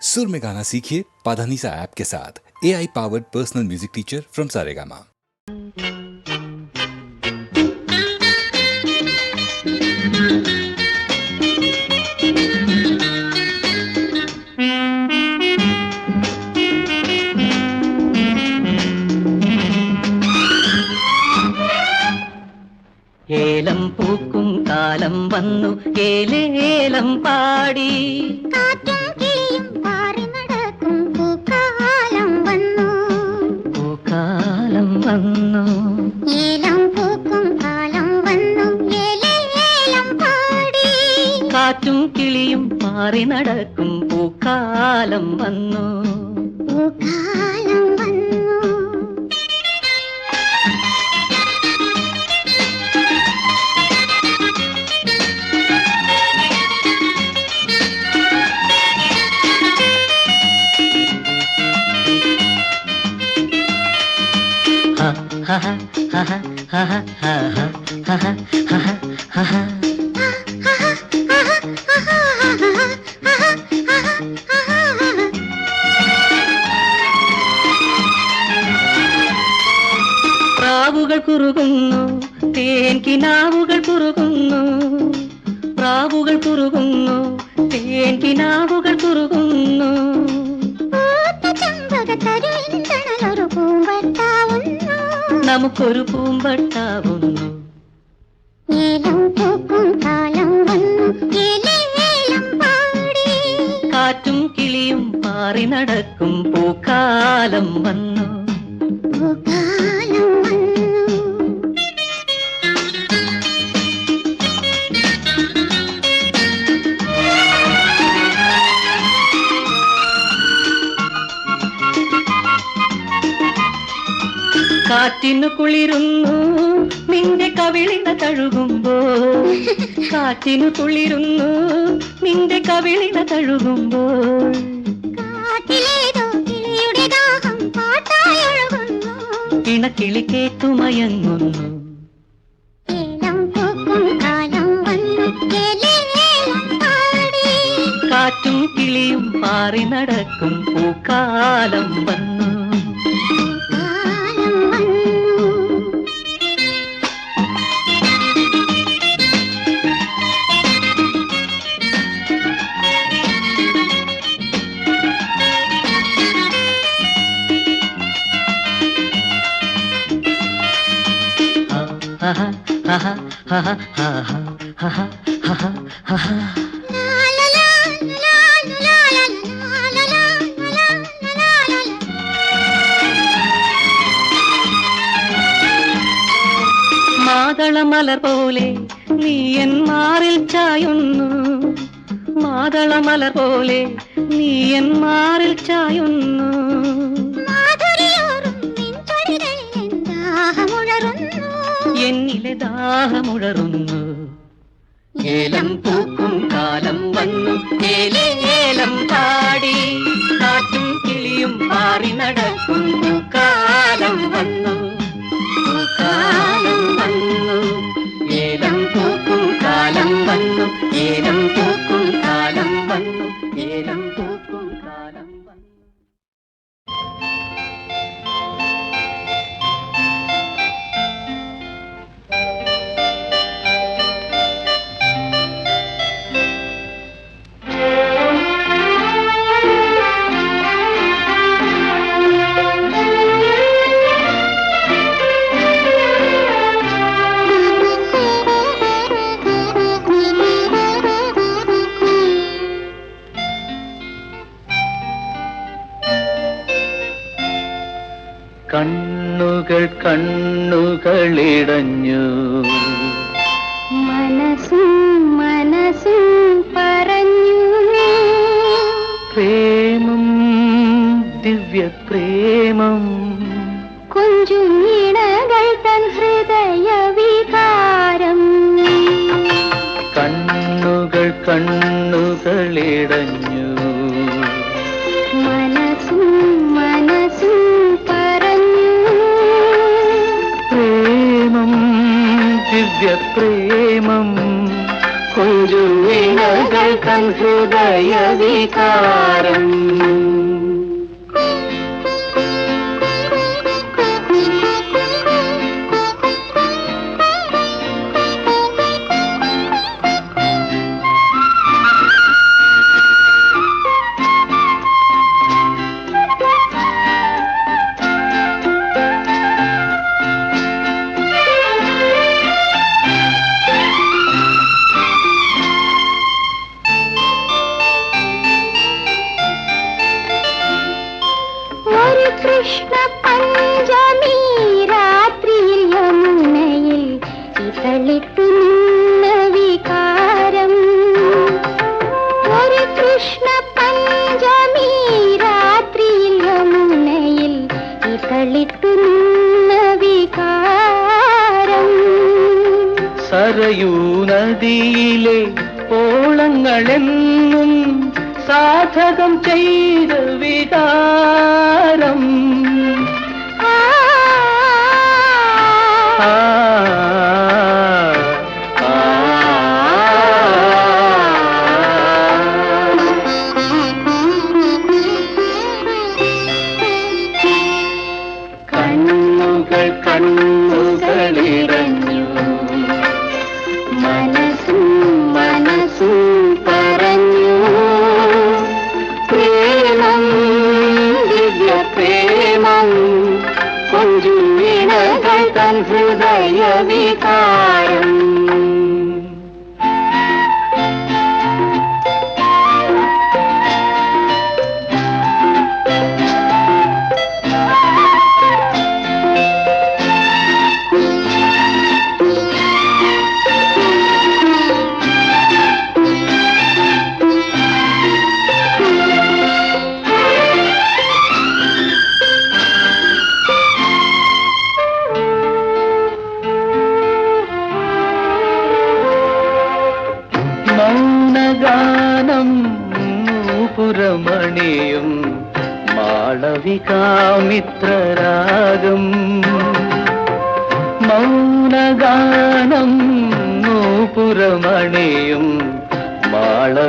सुर में गाना सीखिए पाधानीसा ऐप के साथ। AI powered personal music teacher from Saregama. ഏലം പൂക്കും കാലം വന്നു ഏലേലം പാടി കാറ്റും കിളിയും പാറി നടക്കും പൂക്കാലം വന്നു പൂക്കാലം വന്നു ഏലം പൂക്കും കാലം വന്നു ഏലേലം പാടി കാറ്റും കിളിയും പാറി നടക്കും പൂക്കാലം വന്നു പൂക്കാലം വന്നു പ്രാവുകൾ കുറുകുന്നു തേൻകിനാവുകൾ കുറുകുന്നു പ്രാവുകൾ കുറുകുന്നു തേൻകിനാവുകൾ കുറുകുന്നു ചെമ്പകത്തരുവിന്തണലൊരു പൂമ്പട്ടാവുന്നു നമുക്കൊരു പൂമ്പട്ടാവുന്നു ഏലം പൂക്കും കാലം വന്നു ഏലേലം പാടി കാറ്റും കിളിയും പാറി നടക്കും പൂക്കാലം വന്നു പൂക്കാലം വന്നു കാറ്റിനു കുളിരുന്നു നിന്റെ കവിളിന തഴുകുമ്പോൾ കാറ്റിനു കുളിരുന്നു നിന്റെ കവിളിന തഴുകുമ്പോൾ കാട്ടിലേതോ കിളിയുടെ ദാഹം പാട്ടായി ഒഴുകുന്നു ഇണക്കിളി കേട്ടുമയങ്ങുന്നു ഏലം പൂക്കും കാലം വന്നു ഏലേലം പാടി കാറ്റും കിളിയും പാറി നടക്കും പൂക്കാലം വന്നു കാലം വന്നു മാതളമലർ പോലെ നീ എൻ മാറിൽ ചായുന്നു മാതളമലർ പോലെ നീ എൻ മാറിൽ ചായുന്നു എന്നിലെ ദാഹമുഴറുന്നു ഏലം പൂക്കും കാലം വന്നു ഏലേലം പാടി കാറ്റും കിളിയും പാറി നടക്കും പൂക്കാലം വന്നു പൂക്കാലം വന്നു ഏലം പൂക്കും കാലം വന്നു ഏലം പൂക്കും കാലം വന്നു ഏലം പൂക്കും കാലം വന്നു കണ്ണുകൾ കണ്ണുകളിടഞ്ഞു മനസ്സും മനസ്സും പറഞ്ഞു പ്രേമം ദിവ്യപ്രേമം കുഞ്ചുമിണകൾ തൻ ഹൃദയ വികാരം കണ്ണുകൾ കണ്ണുകളിടഞ്ഞു മനസ്സും മനസ്സും പറഞ്ഞു പ്രേമം ദിവ്യപ്രേമം കൊഞ്ചുവിണകൾ തൻ ഹൃദയ വികാരം കൃഷ്ണ പഞ്ചമി രാത്രിയിൽ യമുനയിൽ ഇതളിട്ടു നിന്ന വികാരം. ഒരു കൃഷ്ണ പഞ്ചമി രാത്രിയിൽ യമുനയിൽ ഇതളിട്ടു നിന്ന വികാരം. സരയൂ നദിയിലെ ഓളങ്ങളെന്നും സാധകം ചെയ്ത വികാരം. കണ്ണുകൾ കണ്ണുകളിറഞ്ഞു, മനസ്സും മനസ്സും പറഞ്ഞു പ്രേമം ദിവ്യ പ്രേമം. കൊഞ്ചും വീണകൾ തൻ ഹൃദയ വികാരം. മൗനഗാനം പുരമണിയും മാളവികാമിത്രരാഗം. മൗനഗാനം പുരമണിയും മാളവികാമിത്രരാഗം.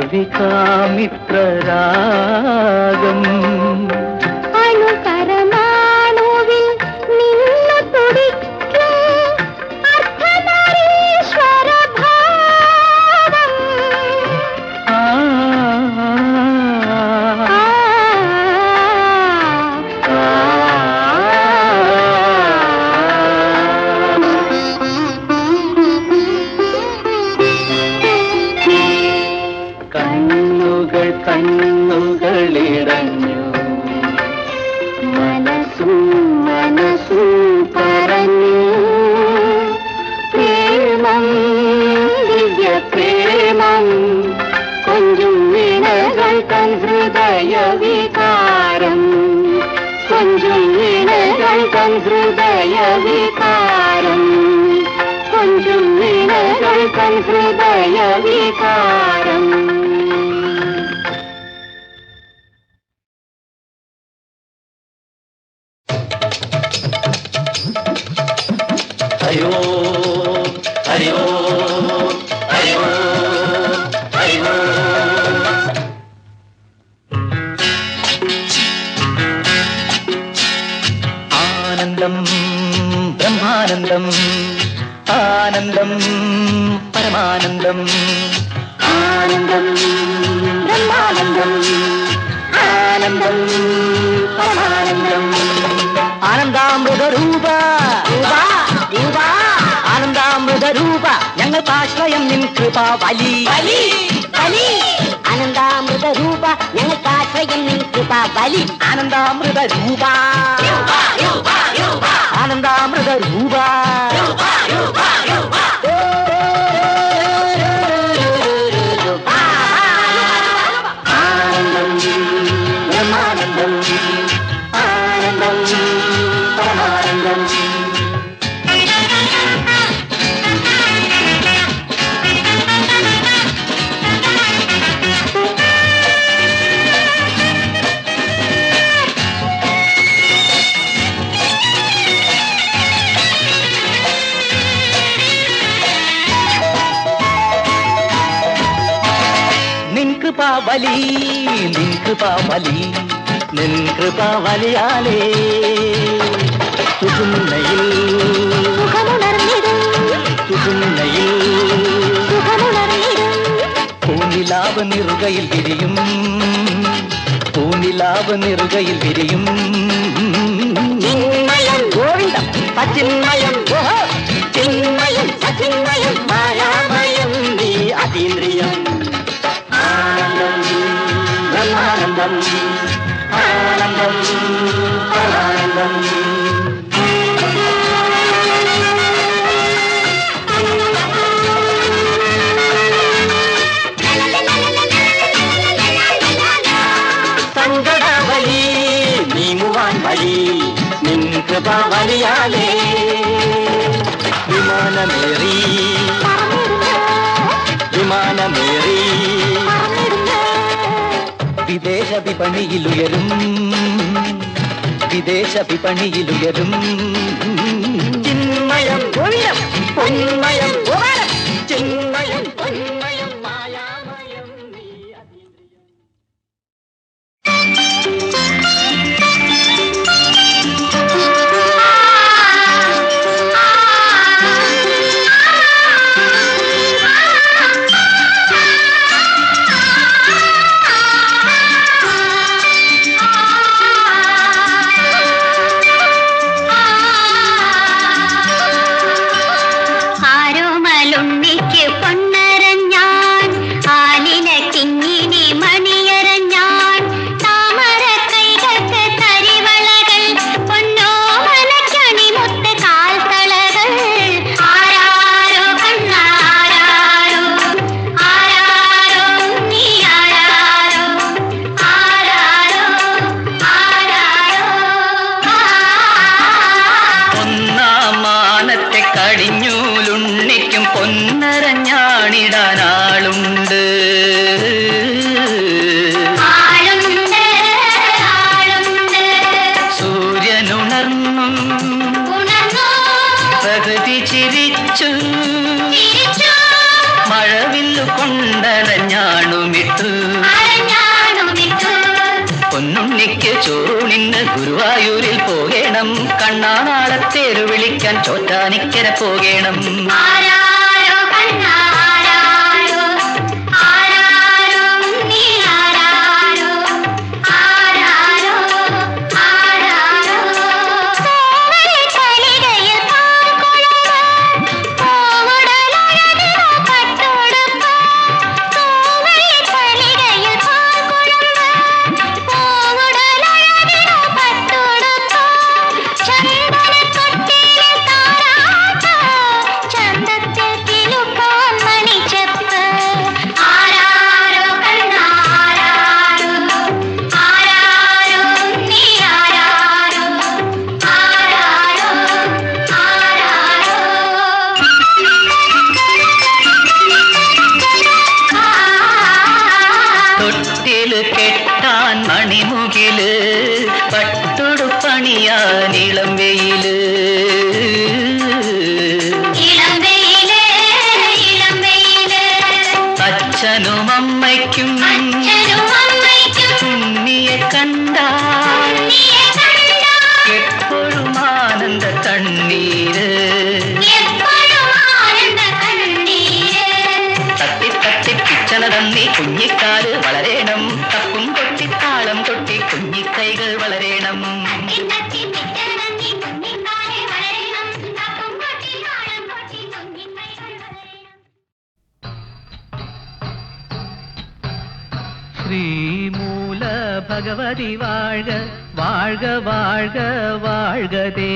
അണുകരമാണുവിൽ നിന്നു തുടിക്കും അർദ്ധനാരീശ്വര ഭാവം. കണ്ണുകൾ കണ്ണുകളിറഞ്ഞു, മനസ്സും മനസ്സും പറഞ്ഞു പ്രേമം ദിവ്യ പ്രേമം. കൊഞ്ചും വീണകൾ തൻ ഹൃദയ വികാരം. കൊഞ്ചും വീണകൾ തൻ ഹൃദയ വികാരം. കൊഞ്ചും വീണകൾ തൻ ഹൃദയ വികാരം. ഹരിയോ ഹരിയോ ഹരിയോ ഹരിയോ. ആനന്ദം ബ്രഹ്മാനന്ദം, ആനന്ദം പരമാനന്ദം. ആനന്ദം ബ്രഹ്മാനന്ദം, ആനന്ദം പരമാനന്ദം. ആനന്ദാമൃതരൂപ ആനന്ദാമൃതരൂപ, ഞങ്ങൾക്കാശ്രയം നിൻ കൃപാവലി. ആനന്ദാമൃതരൂപ ഞങ്ങൾക്കാശ്രയം നിൻ കൃപാബലി. ആനന്ദാമൃതരൂപ ആനന്ദാമൃതരൂപ. ആനന്ദം ബ്രഹ്മാനന്ദം, ആനന്ദം പരമാനന്ദം. കൃപാവലി നിൻ കൃപാവലി നിൻ കൃപാവലിയാലേ സുഖുന്നയിൽ സുഖുന്നയിൽ പൂനിലാവ് നിറുകയിൽ വിരിയും പൂനിലാവ് നിറുകയിൽ വിരിയും ഗോവിന്ദം സച്ചിന്മയം ചിന്മയം സച്ചിന്മയം മായാമയം നീ അതീന്ദ്രിയം ആനന്ദം ബ്രഹ്മാനന്ദം ആനന്ദം പരമാനന്ദം. സങ്കടവലി നീങ്ങുവാൻ വഴി നിൻ കൃപാവലിയാലേ വിമാനമേറി വിമാനമേറി വിദേശ വിപണിയിലുയരും വിദേശ വിപണിയിലുയരും ചിന്മയം പൊന്മയം പൊന്മയം ചിന്മയം പൊന്മയം മായാമയം നീ അതീന്ദ്രിയം. ആരോമലുണ്ണിക്ക് പൊന്നരഞ്ഞാൻ ആലിലക്കിങ്ങിനി മണിയരഞ്ഞാൻ താമര കൈകൾക്ക് തരിവളകൾ പൊന്നോമനക്കണി മുത്ത് കാൽത്തളകൾ ആരാരോ കണ്ണാരാരോ ആരാരോ നീ ആരാരോ ആരാരോ ആരാരോ ഒന്നാം മാനത്തെ കടിഞ്ഞൂലുണ്ണിക്കും പൊന്നരഞ്ഞാണിടാനാളുണ്ട്. ആളുണ്ട് ആളുണ്ട് സൂര്യനുണർന്നും ഉണർന്നു പ്രകൃതി ചിരിച്ചു ചിരിച്ചു മഴവില്ലു കൊണ്ടരഞ്ഞാണുമിട്ടു. അരഞ്ഞാണുമിട്ടു പൊന്നുണ്ണിക്ക് ചോറൂണിന് ഗുരുവായൂരിൽ പോകണം. കണ്ണാനാളത്തേരു വിളിക്കാൻ ചോറ്റാനിക്കര പോകണം. ആരാരോ കണ്ണാരാരോ ആരാരോ നീ ആരാരോ ആരാരോ ആരാരോ കോവളിക്കലിടയിൽ പാൽക്കുഴമ്പ് പൂവുടലഴകിലോ പട്ടുടുപ്പ് കോവളിക്കലിടയിൽ പാൽക്കുഴമ്പ് പൂവുടലഴകിലോ പട്ടുടുപ്പ് ചന്ദനക്കൊട്ടിലെ താരാട്ട് ചന്തത്തിൽ കിലുക്കാൻ മണിച്ചെപ്പ് ആരാരോ കണ്ണാരാരോ ആരാരോ നീ ആരാരോ ആരാരോ തൊട്ടില് കെട്ടാൻ മണിമുകില് പട്ടുടുപ്പണിയാൻ ഇളം വെയില്. ഇളം വെയില് ഇളം വെയില് അച്ഛനും അമ്മയ്ക്കും അച്ഛനും അമ്മയ്ക്കും ഉണ്ണിയെ കണ്ടാൽ നീയെ കണ്ടാൽ എപ്പോഴും ആനന്ദ കണ്ണീര്. എപ്പോഴും ആനന്ദ കണ്ണീര് തട്ടി തട്ടി പിച്ചണ തന്നി കുഞ്ഞിക്കാല് വളരണം. തപ്പും കൊട്ടി താളം കൊട്ടി കുഞ്ഞിക്കൈകൾ വളരണം. ഇന്നത്തെ പിറ്റേന്നീ കുഞ്ഞിക്കാലെ വളരണം തപ്പും കൊട്ടി താളം കൊട്ടി കുഞ്ഞിക്കൈകൾ വളരണം ശ്രീമൂല ഭഗവതി വാഴ്ക വാഴ്ക വാഴ്ക വാഴ്കതേ.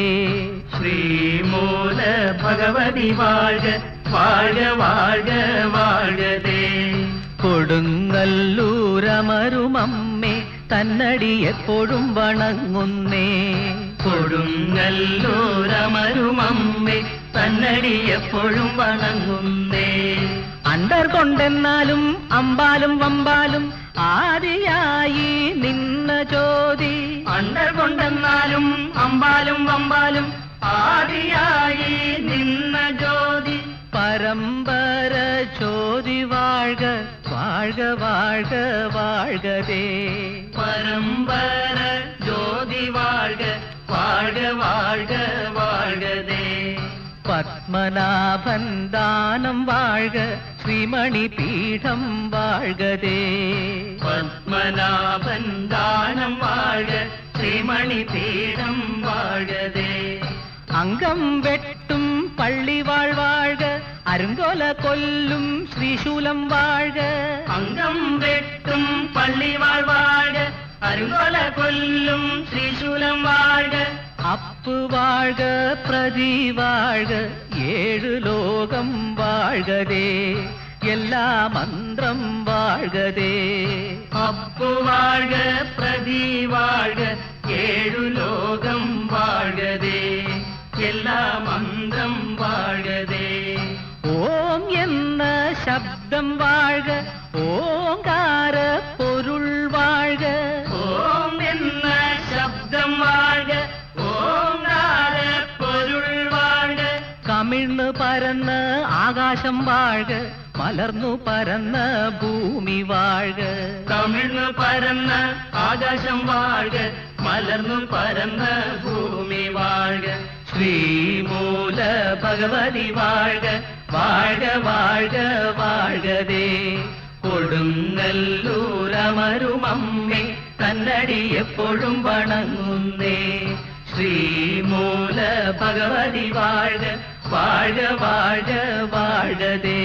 ശ്രീമൂല ഭഗവതി വാഴ്ക വാഴ്ക വാഴ്ക വാഴ്കതേ. കൊടുങ്ങല്ലൂരമരുമമ്മേ തന്നടി എപ്പോഴും വണങ്ങുന്നേ. കൊടുങ്ങല്ലൂരമരുമമ്മേ തന്നടി എപ്പോഴും വണങ്ങുന്നേ. അണ്ടർ കൊണ്ടെന്നാലും അമ്പാലും വമ്പാലും ആദിയായി നിന്ന ജ്യോതി. അണ്ടർ കൊണ്ടെന്നാലും അമ്പാലും വമ്പാലും ആദിയായി നിന്ന ജ്യോതി. പരമ്പര ജ്യോതി വാഴ്ക വാഴ്ക വാഴ്ക വാഴ്കതേ. പരമ്പര ജ്യോതി വാഴ്ക വാഴ്ക വാഴ്ക വാഴ്കതേ. പത്മനാഭൻ ദാനം വാഴ്ക ശ്രീമണി പീഠം വാഴ്കതേ. പത്മനാഭൻ ദാനം വാഴ്ക ശ്രീമണി പീഠം വാഴ്കതേ. അംഗം വെട്ടും പള്ളി വാഴ്വാഴ്ക അരുങ്കോല കൊല്ലും ശ്രീശൂലം വാഴ്ക. അംഗം വെട്ടും പള്ളി വാഴ്വാഴ്ക அருங்கொல கொல்லும் திரிசூலம் வாழ்க அப்பு வாழ்க பிரதி வாழ்க ஏழு லோகம் வாழ்கதே எல்லா மந்திரம் வாழ்கதே அப்பு வாழ்க பிரதி வாழ்க ஏழு லோகம் வாழ்கதே எல்லா மந்திரம் வாழ்கதே ஓம் என்ன சப்தம் வாழ்க ஓங்கார பொருள் வாழ்க ஓம் என்ன சப்தம் வாழ்க ஓங்கார பொருள் வாழ்க കമിഴ്ന്നു പരന്ന ആകാശം വാഴ്ക മലർന്നു പരന്ന ഭൂമി വാഴ്ക കമിഴ്ന്നു പരന്ന ആകാശം വാഴ്ക മലർന്നു പരന്ന ഭൂമി വാഴ്ക ശ്രീമൂല ഭഗവതി വാഴ്ക വാഴ്ക വാഴ്ക വാഴ്കതേ കൊടുങ്ങല്ലൂരമരുമമ്മേ തന്നടി എപ്പോഴും വണങ്ങുന്നേ ശ്രീമൂല ഭഗവതി വാഴ്ക വാഴ്ക വാഴ്ക വാഴ്കതേ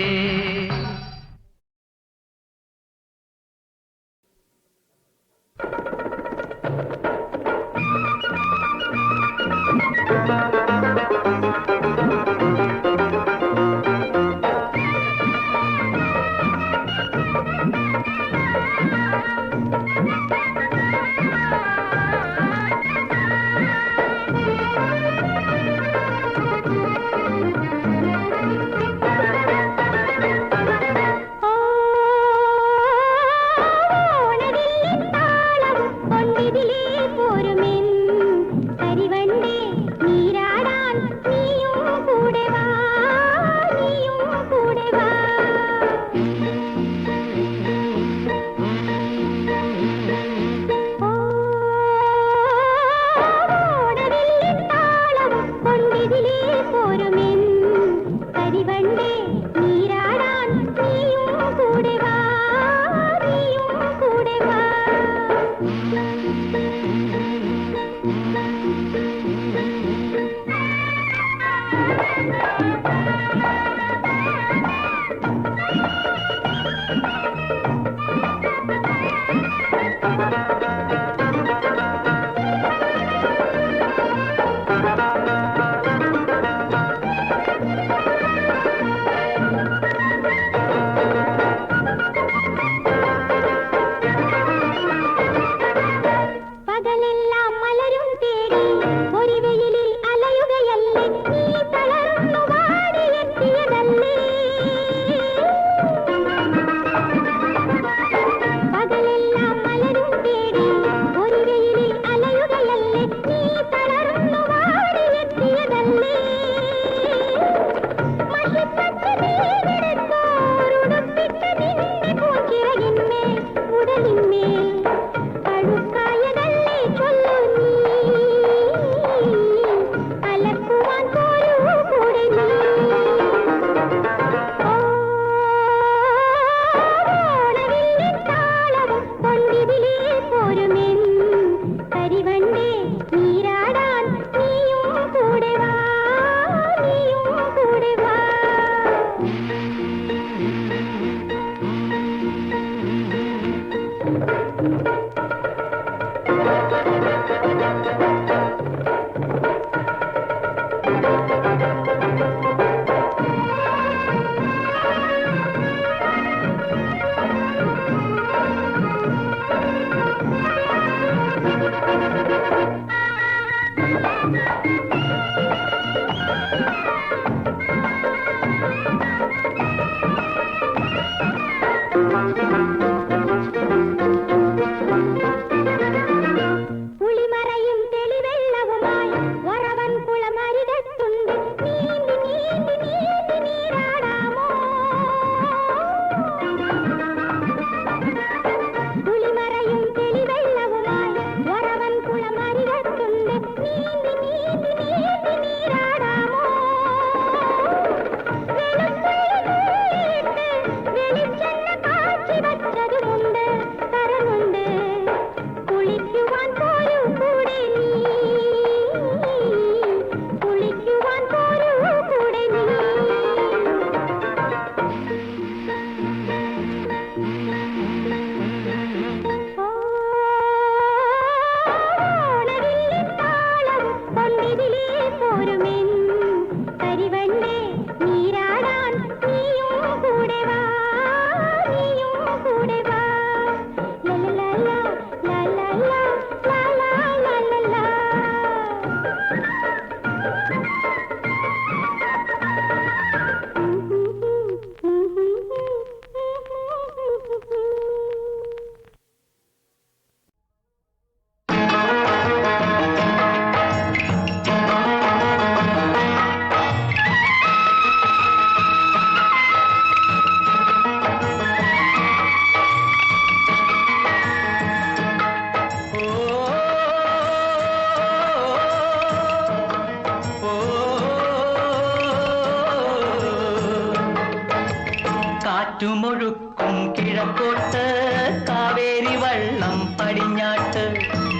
പകലെല്ലാം മലരും തേടി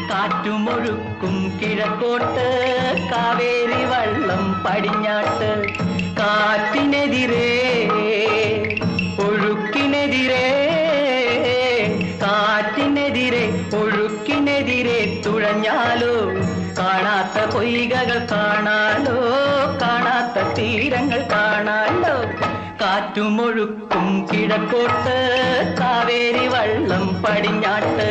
കാറ്റുമൊഴുക്കും കിഴക്കോട്ട് കാവേരി വള്ളം പടിഞ്ഞാട്ട് കാറ്റിനെതിരെ ഒഴുക്കിനെതിരെ കാറ്റിനെതിരെ ഒഴുക്കിനെതിരെ തുഴഞ്ഞാലോ കാണാത്ത പൊയ്കകൾ കാണാലോ കാണാത്ത തീരങ്ങൾ കാണാലോ കാറ്റുമൊഴുക്കും കിഴക്കോട്ട് കാവേരി വള്ളം പടിഞ്ഞാട്ട്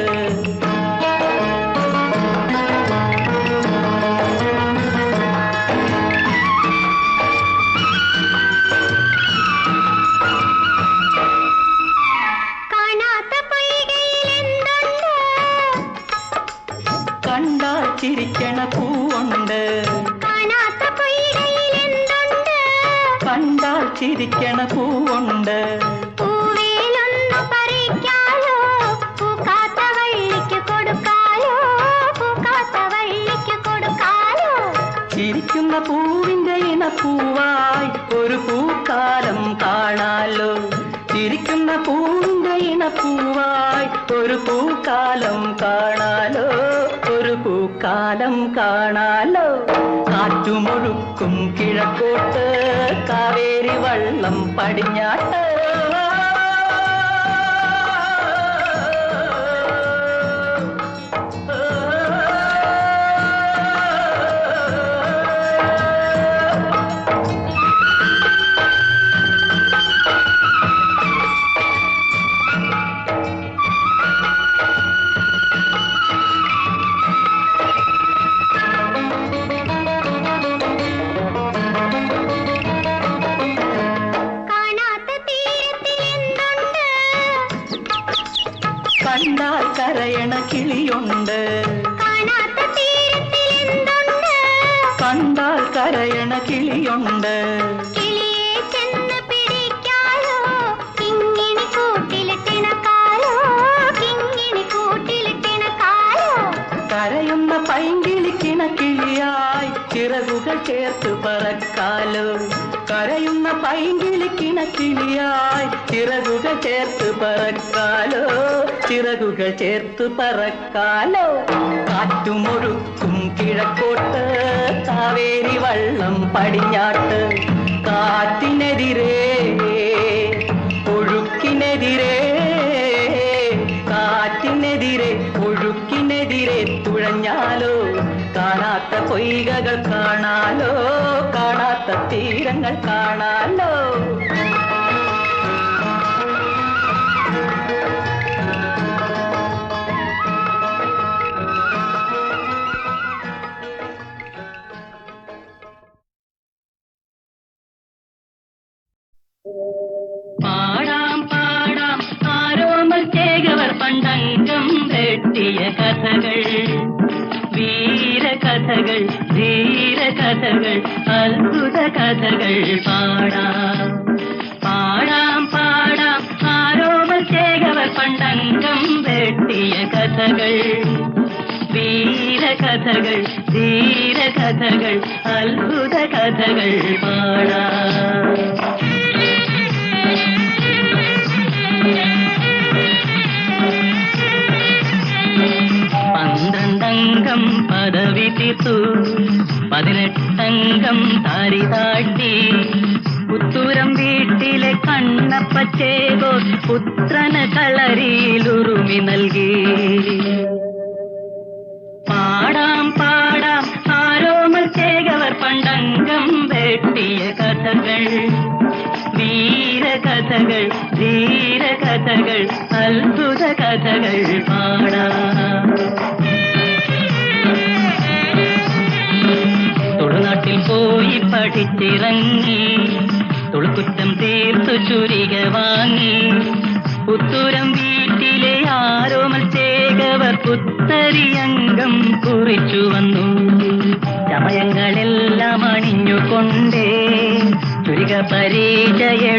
കണ്ടാൽ ചിരിക്കണ പൂവുണ്ട് കണ്ടാൽ ചിരിക്കണ പൂവുണ്ട് പൂവേലൊന്നു പറിക്കാലോ പൂക്കാത്ത വള്ളിക്ക് കൊടുക്കാലോ പൂക്കാത്ത വള്ളിക്ക് കൊടുക്കാലോ ചിരിക്കുന്ന പൂവിന്റെ ഇണപ്പൂവായി ഒരു പൂക്കാലം കാണാലോ ചിരിക്കുന്ന പൂവിന്റെ ഇണപ്പൂവായി ഒരു പൂക്കാലം കാണാലോ ഒരു പൂക്കാലം കാണാലോ കാറ്റുമൊഴുക്കും കിഴക്കോട്ട് കാവേരി വള്ളം പടിഞ്ഞാട്ട് കണ്ടാൽ കരയണ കിളിയുണ്ട് കണ്ടാൽ കരയണ കിളിയുണ്ട് കിളിയെ ചെന്ന് പിടിക്കാലോ കിങ്ങിണി കൂട്ടിലിട്ടിണക്കാലോ കിങ്ങിണി കൂട്ടിലിട്ടിണക്കാലോ കരയുന്ന പൈങ്കിളിക്കിണ കിളിയായി ചിറകുകൾ ചേർത്ത് പറക്കാലോ കരയുന്ന പൈങ്കിളിക്കിണ കിളിയായി ചിറകുകൾ ചേർത്ത് പറക്കാലോ ചിറകുകൾ ചേർത്ത് പറക്കാലോ കാറ്റുമൊഴുക്കും കിഴക്കോട്ട് കാവേരി വള്ളം പടിഞ്ഞാട്ട് കാറ്റിനെതിരെ ഒഴുക്കിനെതിരെ കാറ്റിനെതിരെ ഒഴുക്കിനെതിരെ തുഴഞ്ഞാലോ കാണാത്ത പൊയ്കകൾ കാണാലോ കാണാത്ത തീരങ്ങൾ കാണാലോ പാടാം പാടാം ആരോമൽ ചേകവർ പണ്ടംഗം വെട്ടിയ കഥകൾ വീരകഥകൾ ധീരകഥകൾ അത്ഭുത കഥകൾ പാടാം പാടാം പാടാം ആരോമൽ ചേകവർ പണ്ടംഗം വെട്ടിയ കഥകൾ വീരകഥകൾ ധീരകഥകൾ അത്ഭുത കഥകൾ പാടാം പന്ത്രണ്ടംഗം പദവി തീർത്തു 18 താരി താട്ടി പുത്തൂരം വീട്ടിലെ കണ്ണപ്പച്ചേകോ പുത്രന് കളരിയിലുറുമി നൽകി പാടാം പാടാം ആരോമൽ ചേകവർ പണ്ടംഗം വെട്ടിയ കഥകൾ വീരകഥകൾ ധീരകഥകൾ അത്ഭുത കഥകൾ പാടാം തുളുനാട്ടിൽ പോയി പഠിച്ചിറങ്ങി തുളുക്കുറ്റം തീർത്തു ചുരിക വാങ്ങി പുത്തൂരം വീട്ടിലെ ആരോമൽ ചേകവർ പുത്തരിയംഗം കുറിച്ചു വന്നു ചമയങ്ങളെല്ലാം അണിഞ്ഞുകൊണ്ടേ ചുരിക പരിചയെടുത്തുകൊണ്ടേ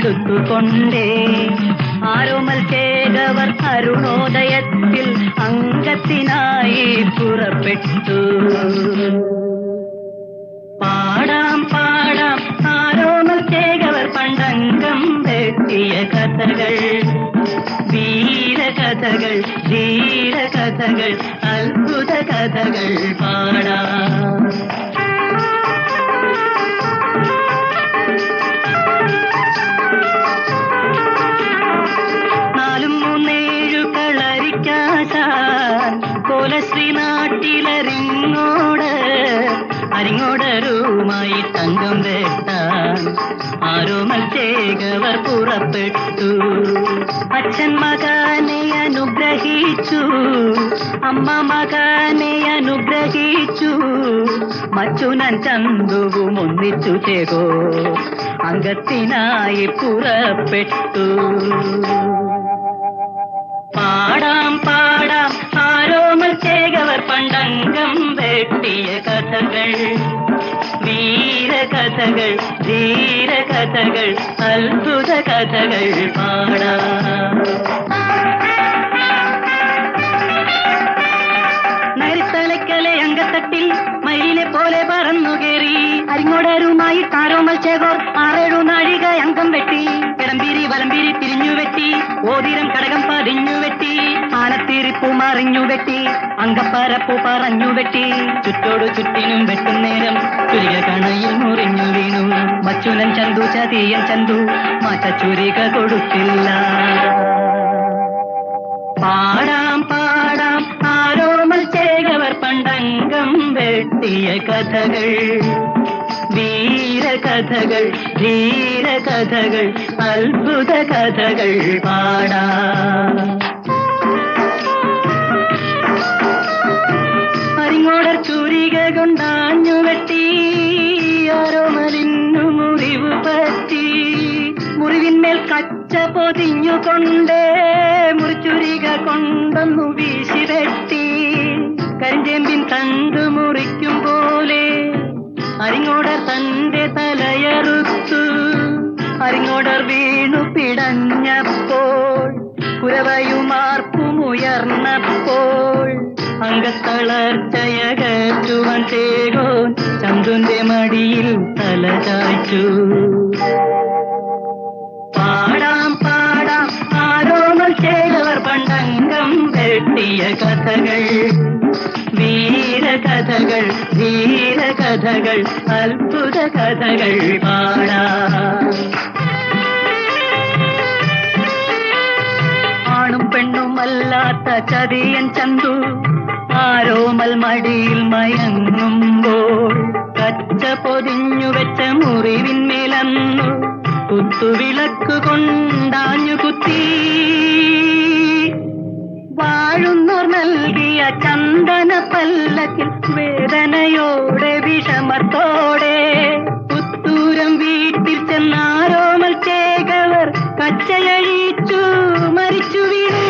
ആരോമൽ ചേകവർ അരുണോദയത്തിൽ അംഗത്തിനായി പുറപ്പെട്ടു പാടാം പാടാം ആരോമൽ ചേകവർ പണ്ടംഗം വെട്ടിയ കഥകൾ വീരകഥകൾ കഥകൾ ധീര കഥകൾ അത്ഭുത കഥകൾ പാടാം. നാലും മൂന്നേഴു കളരിക്കാശാൻ കോലശ്രീ നാട്ടിലരിങ്ങോട് അരിങ്ങോടരുമായി തങ്കം വെട്ടാൻ ആരോ മൽച്ചേകവർ പുറപ്പെട്ടു. അച്ഛൻ മകനെ അനുഗ്രഹിച്ചു, അമ്മ മകനെ അനുഗ്രഹിച്ചു, മച്ചുനൻ ചന്തുവും ഒന്നിച്ചു ചേകോ അംഗത്തിനായി പുറപ്പെട്ടു. പാടാം പാടാം ആരോമൽ ചേകവർ പണ്ടംഗം വെട്ടിയ കഥകൾ വീരകഥകൾ ധീരകഥകൾ അത്ഭുത കഥകൾ പാടാം. നരിത്തലക്കലെ അങ്കത്തട്ടിൽ മയിലെ പോലെ പറന്നു കയറി അരിങ്ങോടരുമായി ആരോമൽ ചേകോർ 6-7 നാഴിക അംഗം വെട്ടി. കിടമ്പിരി വലമ്പിരി തിരിഞ്ഞു വെട്ടി, ഓതിരം കടകം പതിഞ്ഞു വെട്ടി, ആനത്തിരിപ്പു മറിഞ്ഞു വെട്ടി, അങ്കപ്പരപ്പു പറഞ്ഞു വെട്ടി. ചുറ്റോടു ചുറ്റിനും വെട്ടും നേരം ചുരിക കണയിൽ മുറിഞ്ഞു വീണു. മച്ചുനൻ ചന്തു ചതിയൻ ചന്തു മാറ്റ ചുരിക കൊടുത്തില്ല. പാടാം പാടാം ആരോമൽ ചേകവർ പണ്ടംഗം വെട്ടിയ കഥകൾ വീരകഥകൾ ധീരകഥകൾ അത്ഭുത കഥകൾ പാടാം. അരിങ്ങോടർ ചുരിക കൊണ്ടാഞ്ഞു വെട്ടി ആരോമലിന്നു മുറിവ് പറ്റി. മുറിവിന്മേൽ കച്ച പൊതിഞ്ഞുകൊണ്ട് മുറിച്ചുരിക കൊണ്ടൊന്നു വീശി വെട്ടി. കരിഞ്ചേമ്പിൻ തണ്ട് മുറിക്കും പോലെ അരിങ്ങോടർ തന്റെ തലയറുത്തു. അരിങ്ങോടർ വീണു പിടഞ്ഞപ്പോൾ കുരവയുമാർപ്പുമുയർന്നപ്പോൾ അംഗത്തളർച്ചയകറ്റുവാൻ ചേകോൻ ചന്തുന്റെ മടിയിൽ തല ചായ്ച്ചു. പാടാം പാടാം ആരോമൽ ചേകവർ പണ്ടംഗം വെട്ടിയ കഥകൾ വീരകഥകൾ ധീരകഥകൾ അത്ഭുത കഥകൾ പാടാം. ആണും പെണ്ണുമല്ലാത്ത ചതിയൻ ചന്തു ആരോമൽ മടിയിൽ മയങ്ങുമ്പോൾ കച്ച പൊതിഞ്ഞു വെച്ച മുറിവിന്മേലന്നു കുത്തുവിളക്ക് കൊണ്ടാഞ്ഞു കുത്തി. വാഴുന്നോർ നൽകിയ ചന്ദന പല്ലക്കിൽ വേദനയോടെ വിഷമത്തോടെ പുത്തൂരം വീട്ടിൽ ചെന്നാരോമൽ ചേകവർ കച്ചയഴിച്ചു മരിച്ചു വീണു.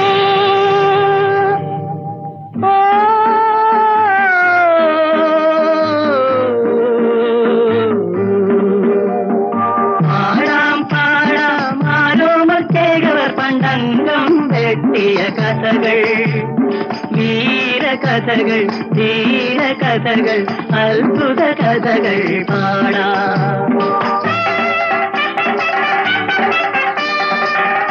പാടാം പാടാം ആരോമൽ ചേകവർ പണ്ടംഗം വെട്ടിയ കഥകൾ വീരകഥകൾ ധീരകഥകൾ അത്ഭുത കഥകൾ പാടാം.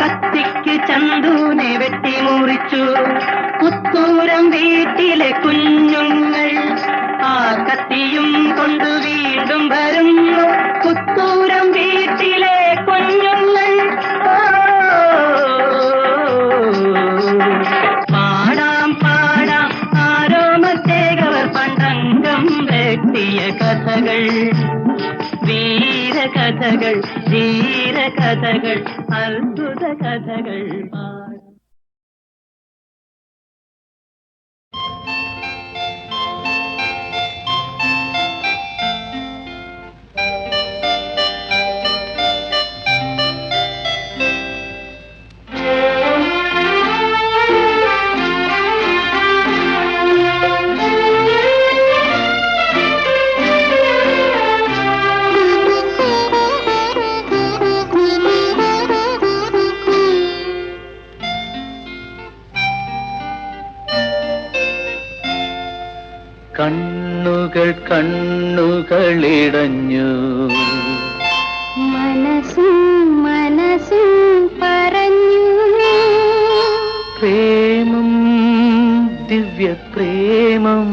കത്തിക്ക് ചന്തുനെ വെട്ടി മുറിച്ചു പുത്തൂരം വീട്ടിലെ കുഞ്ഞുങ്ങൾ. ആ കത്തിയും കൊണ്ട് വീണ്ടും വരുന്നു പുത്തൂരം വീട്ടിലെ കുഞ്ഞുങ്ങൾ. പാടാം പാടാം ആരോമൽ ചേകവർ പണ്ടംഗം വെട്ടിയ കഥകൾ വീരകഥകൾ ധീരകഥകൾ അത്ഭുത കഥകൾ പാടാം. കണ്ണുകൾ കണ്ണുകളിടഞ്ഞു മനസ്സും മനസ്സും പറഞ്ഞു പ്രേമ പ്രേമം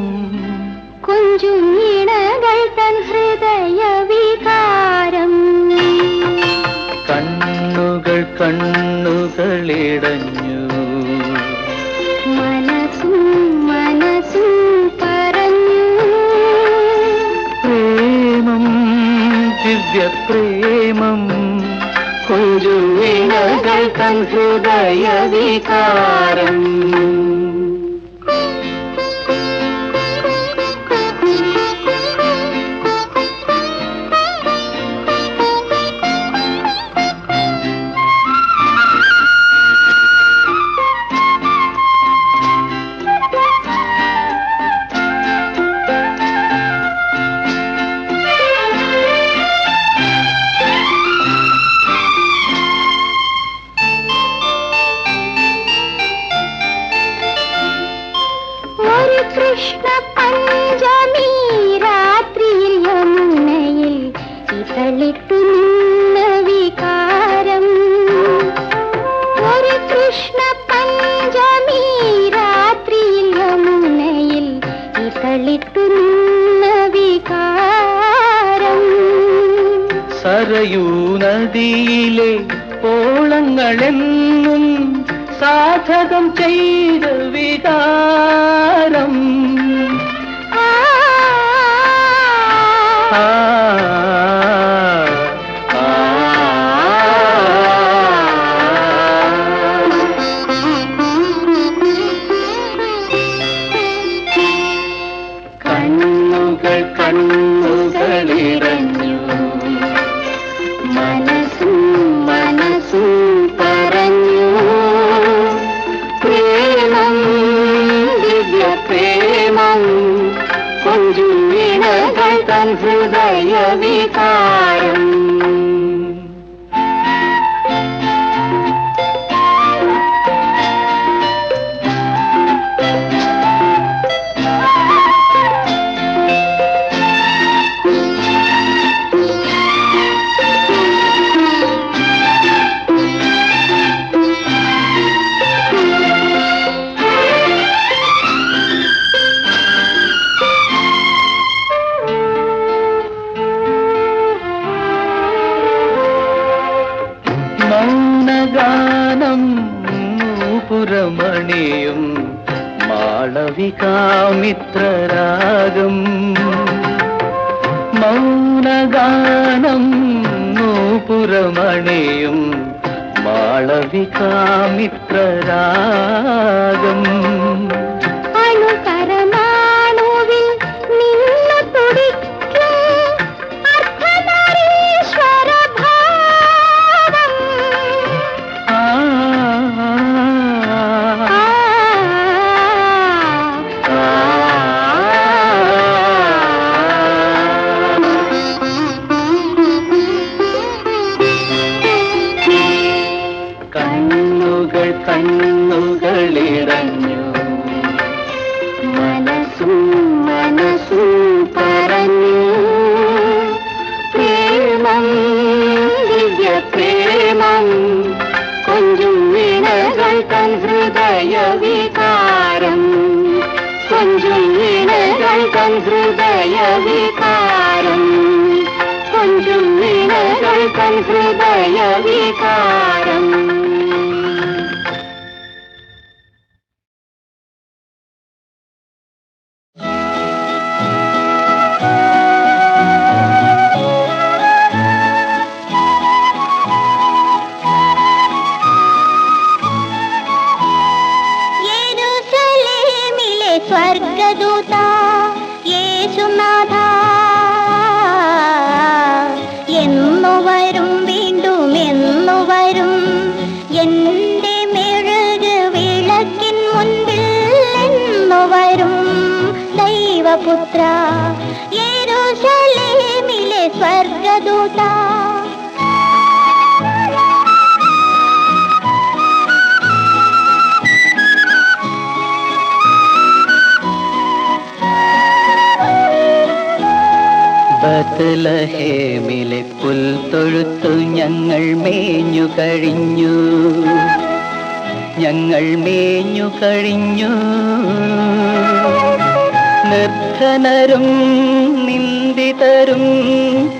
കൊഞ്ചും ഇണകൾ തൻ ഹൃദയ വികാരം കണ്ണുകൾ കണ്ണുകളിടഞ്ഞു മനസ്സും മനസ്സും പറഞ്ഞു പ്രേമം ദിവ്യ പ്രേമം കൊഞ്ചും ഇണകൾ തൻ ഹൃദയ വികാരം കൃഷ്ണ പഞ്ചമി രാത്രിയിൽ യമുനയിൽ ഇതളിട്ടു നിന്ന വികാരം ഒരു കൃഷ്ണ പഞ്ചമി രാത്രിയിൽ യമുനയിൽ ഇതളിട്ടു നിന്ന വികാരം സരയൂ നദിയിലെ ഓളങ്ങളെന്നും സാധകം ചെയ്ത വികാരം കണ്ണുകൾ കണ്ണുകളിടഞ്ഞു മനസ്സും മനസ്സും പറഞ്ഞു പ്രേമം ദിവ്യ പ്രേമം കൊഞ്ചും ഇണകൾ തൻ ഹൃദയ വികാരം മൗനഗാനം നൂപുരമണിയും മാളവികാമിത്രരാഗം മൗനഗാനം നൂപുരമണിയും മാളവികാമിത്രരാഗം അണുകരമാണുവിൽ നിന്നു തുടിക്കും അർദ്ധനാരീശ്വര ഭാവം കണ്ണുകൾ കണ്ണുകളിടഞ്ഞു മനസ്സും മനസ്സും പറഞ്ഞു പ്രേമം ദിവ്യ പ്രേമം കൊഞ്ചും ഇണകൾ തൻ ഹൃദയ വികാരം കൊഞ്ചും ഇണകൾ തൻ ഹൃദയ വികാരം കൊഞ്ചും ഇണകൾ തൻ ഹൃദയ വികാരം യെരൂശലേമിലെ സ്വർഗദൂത യേശുനാഥ എന്നു വരും വീണ്ടും എന്നു വരും എന്റെ മെഴുക് വിളക്കിൻ മുൻപിൽ എന്നു വരും ദൈവപുത്ര യെരൂശലേമിലെ സ്വർഗദൂത ബത്ലഹേമിലെ പുൽത്തൊഴുത്തു ഞങ്ങൾ മേഞ്ഞു കഴിഞ്ഞു ഞങ്ങൾ മേഞ്ഞു കഴിഞ്ഞു നിർധനരും നിന്ദിതരും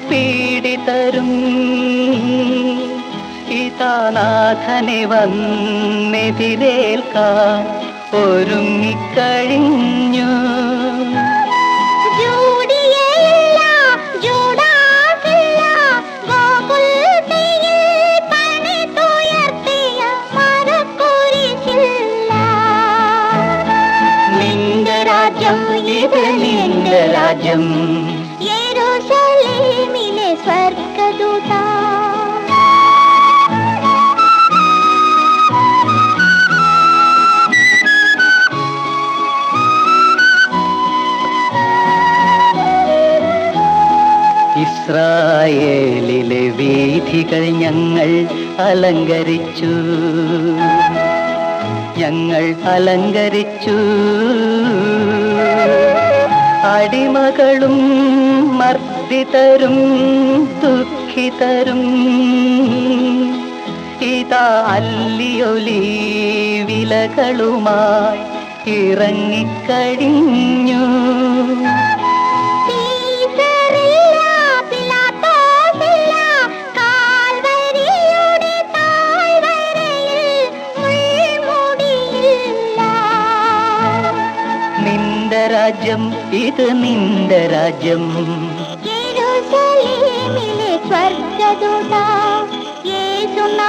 പീഡിതരും ഇതാനാഥനെ വന്നെതിരേൽക്കാൻ ഒരുങ്ങിക്കഴിഞ്ഞു. ജൂഡിയയില്ല, ജൂഡാസില്ല, ഗോകുൽത്തയിൽ പണിതുയർത്തിയ മരക്കുരിശില്ല. നിന്റെ രാജ്യം ഇത് നിന്റെ രാജ്യം, യെരൂശലേമിലെ സ്വർഗദൂത. ഇസ്രായേലിലെ വീഥികൾ ഞങ്ങൾ അലങ്കരിച്ചു, ഞങ്ങൾ അലങ്കരിച്ചു. അടിമകളും മർദ്ദിതരും ദുഃഖിതരും ഇതാ അല്ലിയൊലി വിലകളുമായി ഇറങ്ങിക്കഴിഞ്ഞു. നിന്റെ രാജ്യം ഇത് നിന്റെ രാജ്യം, യെരൂശലേമിലെ സ്വർഗദൂത. യേശുനാഥൻ